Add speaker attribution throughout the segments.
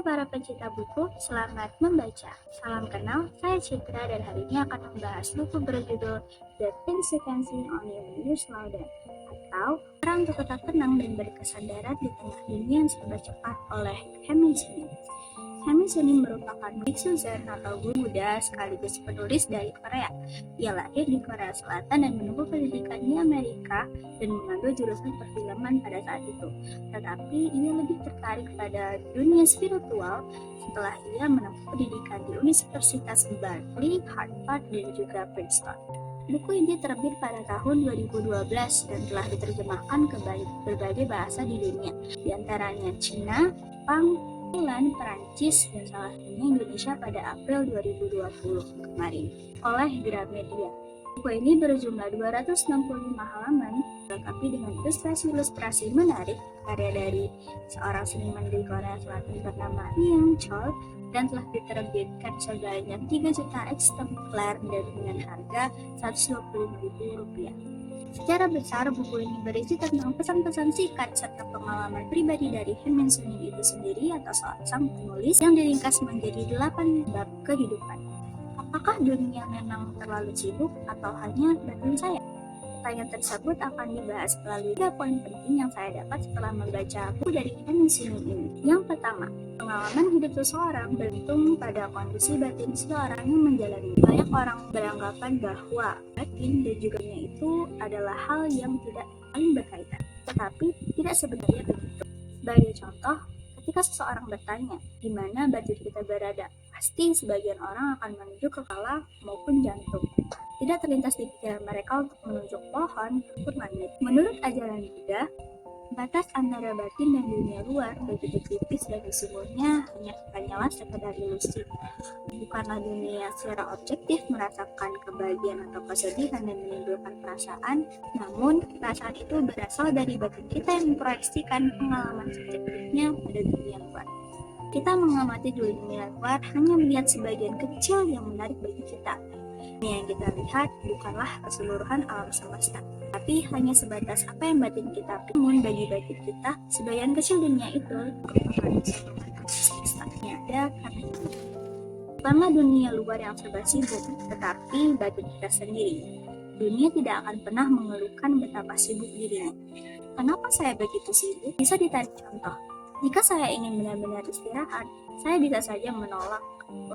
Speaker 1: para pencinta buku, selamat membaca. Salam kenal, saya Citra dan hari ini akan membahas buku berjudul The 10 Seconds on Your News Louder atau Cara untuk Tetap Tenang dan Berkesadaran di Tengah Dunia yang Serba Cepat oleh Haemin Sunim. Haemin Sunim merupakan biksu Zen atau guru Buddha sekaligus penulis dari Korea. Ia lahir di Korea Selatan dan menempuh pendidikan di Amerika dan mengambil jurusan perfilman pada saat itu. Tetapi ia lebih tertarik pada dunia spiritual setelah ia menempuh pendidikan di Universitas Berkeley, Harvard, dan juga Princeton. Buku ini terbit pada tahun 2012 dan telah diterjemahkan ke berbagai bahasa di dunia, diantaranya Cina, Jepang, Thailand, Perancis, dan salah satunya Indonesia pada April 2020 kemarin oleh Gramedia. Buku ini berjumlah 265 halaman, dilengkapi dengan ilustrasi-ilustrasi menarik karya dari seorang seniman di Korea Selatan bernama Hyang Chol dan telah diterbitkan sebanyak 3 juta eksemplar dan dengan harga Rp125.000. Secara besar, buku ini berisi tentang pesan-pesan singkat serta pengalaman pribadi dari Haemin Sunim itu sendiri atau sang penulis yang diringkas menjadi 8 bab kehidupan. Apakah dunia memang terlalu sibuk atau hanya batin saya? Pertanyaan tersebut akan dibahas melalui 3 poin penting yang saya dapat setelah membaca buku dari Haemin Sunim ini. Yang pertama, pengalaman hidup seseorang bergantung pada kondisi batin seseorang yang menjalani. Banyak orang beranggapan bahwa batin dan juga dunia itu adalah hal yang tidak saling berkaitan, tetapi tidak sebenarnya begitu. Sebagai contoh, ketika seseorang bertanya, di mana batin kita berada, pasti sebagian orang akan menunjuk ke kepala maupun jantung. Tidak terlintas di pikiran mereka untuk menunjuk pohon maupun langit. Menurut ajaran Buddha, batas antara batin dan dunia luar begitu tipis dan sesungguhnya hanyalah sekedar ilusi. Bukanlah dunia secara objektif merasakan kebahagiaan atau kesedihan dan menimbulkan perasaan, namun perasaan itu berasal dari batin kita yang memproyeksikan pengalaman subjektifnya pada dunia luar. Kita mengamati dunia luar hanya melihat sebagian kecil yang menarik bagi kita. Dunia yang kita lihat bukanlah keseluruhan alam semesta, tapi hanya sebatas apa yang batin kita namun bagi batin kita, sebagian kecil dunia itu merupakan keseluruhan semestanya ada karena itu. Bukanlah dunia luar yang serba sibuk, tetapi batin kita sendiri. Dunia tidak akan pernah mengeluhkan betapa sibuk dirinya. Kenapa saya begitu sibuk? Bisa ditarik contoh. Jika saya ingin benar-benar istirahat, saya bisa saja menolak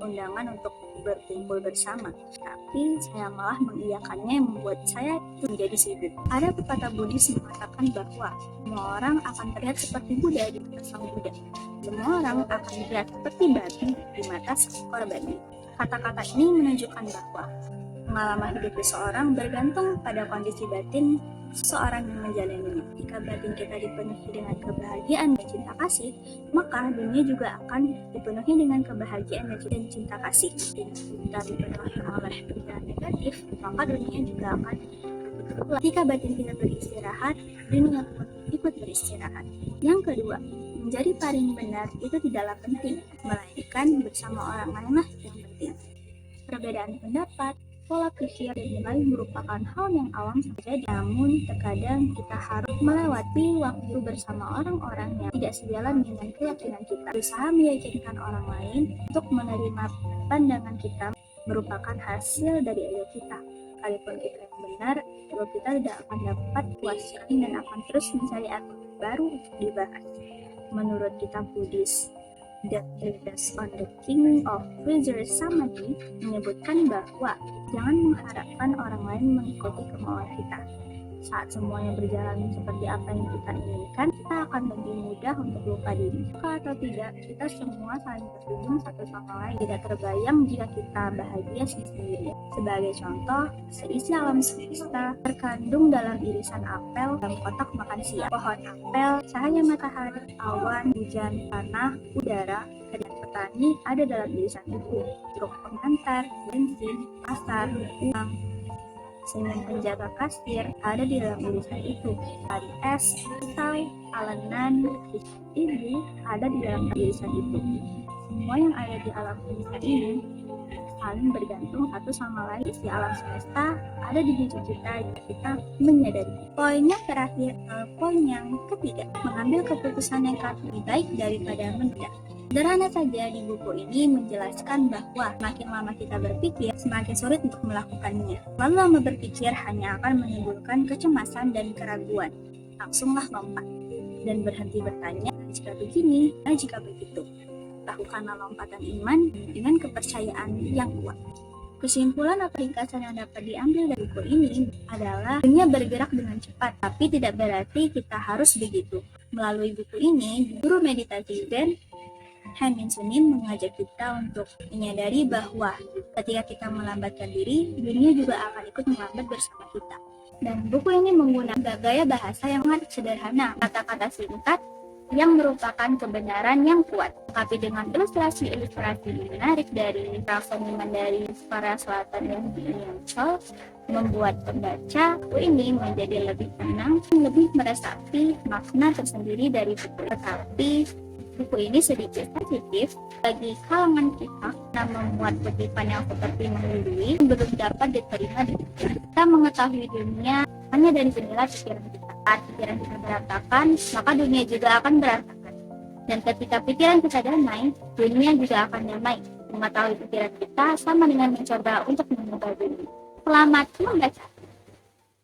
Speaker 1: undangan untuk berkumpul bersama, tapi saya malah mengiyakannya yang membuat saya menjadi sibuk. Ada pepatah Buddhis mengatakan bahwa semua orang akan terlihat seperti Buddha di mata sang Buddha. Semua orang akan terlihat seperti batu di mata seekor babi. Kata-kata ini menunjukkan bahwa pengalaman hidup seseorang bergantung pada kondisi batin seseorang yang menjalaninya. Jika batin kita dipenuhi dengan kebahagiaan dan cinta kasih, maka dunia juga akan dipenuhi dengan kebahagiaan dan cinta kasih. Jika kita dipenuhi oleh pikiran negatif, maka dunia juga akan berubah. Jika batin kita beristirahat, dunia pun ikut beristirahat. Yang kedua, menjadi paling benar itu tidaklah penting, melainkan bersama orang lainlah yang penting. Perbedaan pendapat, pola pikir dan nilai merupakan hal yang awam saja, namun terkadang kita harus melewati waktu bersama orang-orang yang tidak sejalan dengan keyakinan kita. Berusaha meyakinkan orang lain untuk menerima pandangan kita merupakan hasil dari ego kita. Sekalipun kita yang benar, ego kita tidak akan dapat puaskan dan akan terus mencari argumen baru untuk dibahas. Menurut kitab Buddhis, The Treatise on the King of Pleasure Samadhi menyebutkan bahwa jangan mengharapkan orang lain mengikuti kemauan kita. Saat semuanya berjalan seperti apa yang kita inginkan, kita akan lebih mudah untuk lupa diri. Suka atau tidak, kita semua saling terhubung satu sama lain. Tidak terbayang jika kita bahagia sendiri. Sebagai contoh, seisi alam semesta terkandung dalam irisan apel dalam kotak makan siang. Pohon apel, cahaya matahari, awan, hujan, tanah, udara, dan petani ada dalam irisan itu. Truk pengantar, bensin, pasar, uang, senyum penjaga kasir ada di dalam irisan itu. Tari es, pisau, alenan, ibu ada di dalam irisan itu. Semua yang ada di alam irisan ini saling bergantung satu sama lain. Isi alam semesta ada di diri kita dan kita menyadari. Poin yang terakhir, poin yang ketiga, mengambil keputusan yang lebih baik daripada menunda. Sederhana saja, di buku ini menjelaskan bahwa semakin lama kita berpikir, semakin sulit untuk melakukannya. Terlalu lama berpikir hanya akan menimbulkan kecemasan dan keraguan. Langsunglah lompat dan berhenti bertanya, jika begini, jika begitu. Lakukanlah lompatan iman dengan kepercayaan yang kuat. Kesimpulan atau ringkasan yang dapat diambil dari buku ini adalah dunia bergerak dengan cepat, tapi tidak berarti kita harus begitu. Melalui buku ini, guru meditasi Zen Han-Min Sunim mengajak kita untuk menyadari bahwa ketika kita melambatkan diri, dunia juga akan ikut melambat bersama kita. Dan buku ini menggunakan gaya bahasa yang sangat sederhana, kata-kata singkat yang merupakan kebenaran yang kuat, tapi dengan ilustrasi-ilustrasi menarik dari seniman dari Korea Selatan yang Sol, membuat pembaca buku ini menjadi lebih tenang, lebih meresapi makna tersendiri dari buku. Tetapi buku ini sedikit sensitif bagi kalangan kita karena memuat kutipan yang seperti menggurui belum dapat diterima di pikiran. Kita mengetahui dunia hanya dari jendela pikiran kita. Saat pikiran kita berantakan, maka dunia juga akan berantakan. Dan ketika pikiran kita damai, dunia juga akan damai. Mengetahui pikiran kita sama dengan mencoba untuk mengubah dunia. Selamat membaca.